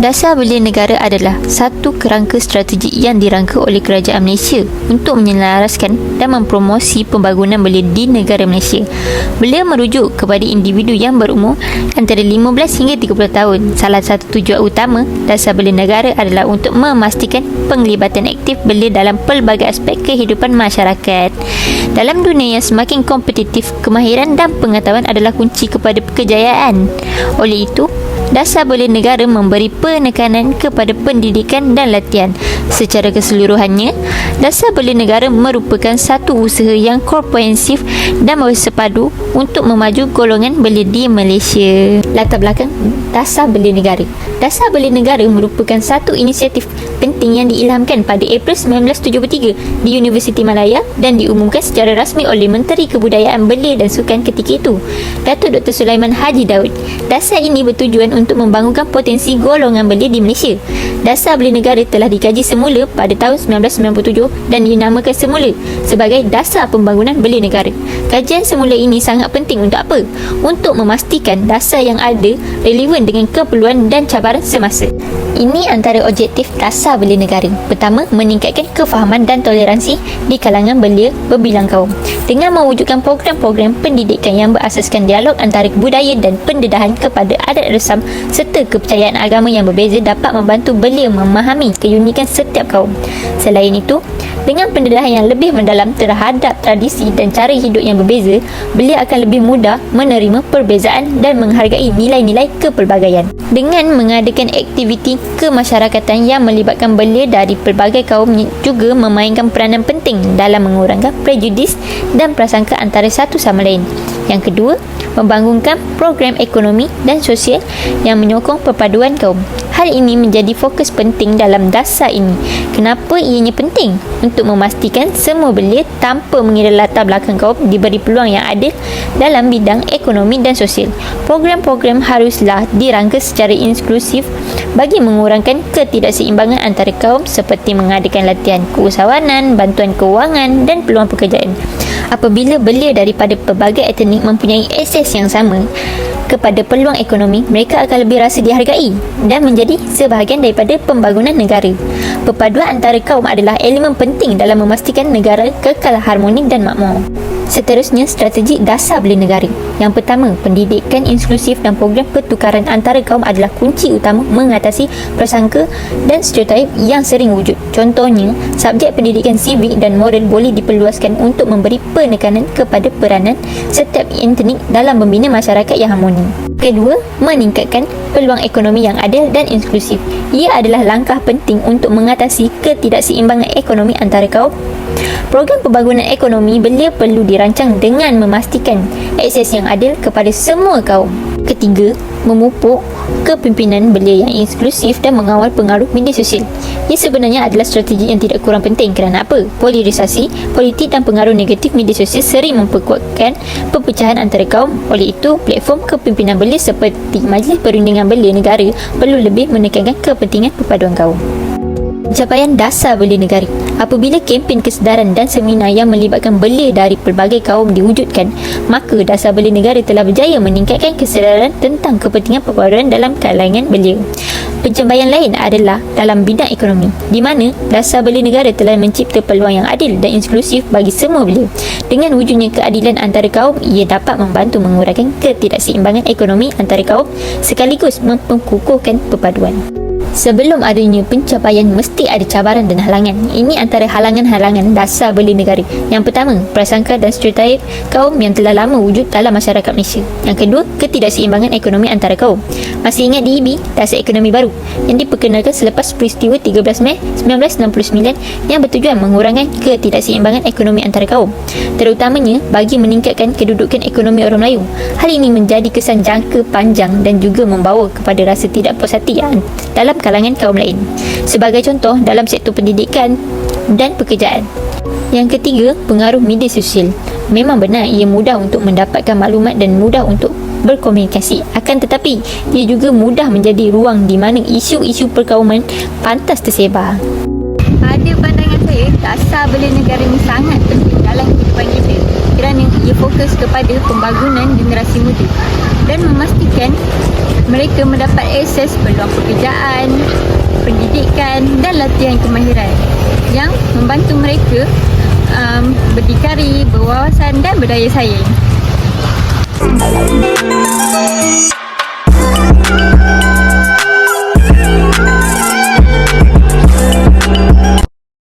Dasar belia negara adalah satu kerangka strategi yang dirangka oleh Kerajaan Malaysia untuk menyelaraskan dan mempromosi pembangunan belia di negara Malaysia. Belia merujuk kepada individu yang berumur antara 15 hingga 30 tahun. Salah satu tujuan utama Dasar Belia Negara adalah untuk memastikan penglibatan aktif belia dalam pelbagai aspek kehidupan masyarakat. Dalam dunia yang semakin kompetitif, kemahiran dan pengetahuan adalah kunci kepada kejayaan. Oleh itu, Dasar Belia Negara memberi penekanan kepada pendidikan dan latihan. Secara keseluruhannya, Dasar Belia Negara merupakan satu usaha yang komprehensif dan bersepadu untuk memaju golongan belia di Malaysia. Latar belakang Dasar Belia Negara. Dasar Belia Negara merupakan satu inisiatif penting yang diilhamkan pada April 1973 di Universiti Malaya dan diumumkan secara rasmi oleh Menteri Kebudayaan Belia dan Sukan ketika itu, Datuk Dr. Sulaiman Haji Daud. Dasar ini bertujuan untuk membangunkan potensi golongan belia di Malaysia. Dasar Belia Negara telah dikaji semula pada tahun 1997 dan dinamakan semula sebagai Dasar Pembangunan Belia Negara. Kajian semula ini sangat penting untuk apa? Untuk memastikan dasar yang ada relevan dengan keperluan dan cabaran semasa. Ini antara objektif Dasar Belia Negara. Pertama, meningkatkan kefahaman dan toleransi di kalangan belia berbilang kaum dengan mewujudkan program-program pendidikan yang berasaskan dialog antara budaya dan pendedahan kepada adat resam serta kepercayaan agama yang berbeza dapat membantu belia memahami keunikan setiap kaum. Selain itu, dengan pendedahan yang lebih mendalam terhadap tradisi dan cara hidup yang berbeza, belia akan lebih mudah menerima perbezaan dan menghargai nilai-nilai kepelbagaian. Dengan mengadakan aktiviti kemasyarakatan yang melibatkan belia dari pelbagai kaum juga memainkan peranan penting dalam mengurangkan prejudis dan prasangka antara satu sama lain. Yang kedua, membangunkan program ekonomi dan sosial yang menyokong perpaduan kaum. Hal ini menjadi fokus penting dalam dasar ini. Kenapa ianya penting? Untuk memastikan semua belia tanpa mengira latar belakang kaum diberi peluang yang adil dalam bidang ekonomi dan sosial. Program-program haruslah dirangka secara inklusif bagi mengurangkan ketidakseimbangan antara kaum seperti mengadakan latihan keusahawanan, bantuan kewangan dan peluang pekerjaan. Apabila belia daripada pelbagai etnik mempunyai akses yang sama kepada peluang ekonomi, mereka akan lebih rasa dihargai dan menjadi sebahagian daripada pembangunan negara. Perpaduan antara kaum adalah elemen penting dalam memastikan negara kekal harmoni dan makmur. Seterusnya, strategi Dasar Belia Negara. Yang pertama, pendidikan inklusif dan program pertukaran antara kaum adalah kunci utama mengatasi prasangka dan stereotip yang sering wujud. Contohnya, subjek pendidikan sivik dan moral boleh diperluaskan untuk memberi penekanan kepada peranan setiap etnik dalam membina masyarakat yang harmoni. Kedua, meningkatkan peluang ekonomi yang adil dan inklusif. Ia adalah langkah penting untuk mengatasi ketidakseimbangan ekonomi antara kaum. Program pembangunan ekonomi belia perlu dirancang dengan memastikan akses yang adil kepada semua kaum. Ketiga, memupuk kepimpinan belia yang inklusif dan mengawal pengaruh media sosial. Ia sebenarnya adalah strategi yang tidak kurang penting kerana apa? Polarisasi politik dan pengaruh negatif media sosial sering memperkuatkan perpecahan antara kaum. Oleh itu, platform kepimpinan belia seperti Majlis Perundingan Belia Negara perlu lebih menekankan kepentingan perpaduan kaum. Pencapaian Dasar Belia Negara. Apabila kempen kesedaran dan seminar yang melibatkan belia dari pelbagai kaum diwujudkan, maka Dasar Belia Negara telah berjaya meningkatkan kesedaran tentang kepentingan perpaduan dalam kalangan belia. Pencapaian lain adalah dalam bidang ekonomi, di mana Dasar Belia Negara telah mencipta peluang yang adil dan inklusif bagi semua belia. Dengan wujudnya keadilan antara kaum, ia dapat membantu mengurangkan ketidakseimbangan ekonomi antara kaum sekaligus memperkukuhkan perpaduan. Sebelum adanya pencapaian, mesti ada cabaran dan halangan. Ini antara halangan-halangan Dasar Belia Negara. Yang pertama, prasangka dan stereotip kaum yang telah lama wujud dalam masyarakat Malaysia. Yang kedua, ketidakseimbangan ekonomi antara kaum. Masih ingat DEB, Dasar Ekonomi Baru, yang diperkenalkan selepas peristiwa 13 Mei 1969 yang bertujuan mengurangkan ketidakseimbangan ekonomi antara kaum, terutamanya bagi meningkatkan kedudukan ekonomi orang Melayu. Hal ini menjadi kesan jangka panjang dan juga membawa kepada rasa tidak puas hati dalam kalangan kaum lain. Sebagai contoh, dalam sektor pendidikan dan pekerjaan. Yang ketiga, pengaruh media sosial. Memang benar ia mudah untuk mendapatkan maklumat dan mudah untuk berkomunikasi. Akan tetapi, ia juga mudah menjadi ruang di mana isu-isu perkauman pantas tersebar. Pada pandangan saya, Dasar Belia Negara ini sangat penting dalam kehidupan kita kerana ia fokus kepada pembangunan generasi muda dan memastikan mereka mendapat akses peluang pekerjaan, pendidikan dan latihan kemahiran yang membantu mereka berdikari, berwawasan dan berdaya saing.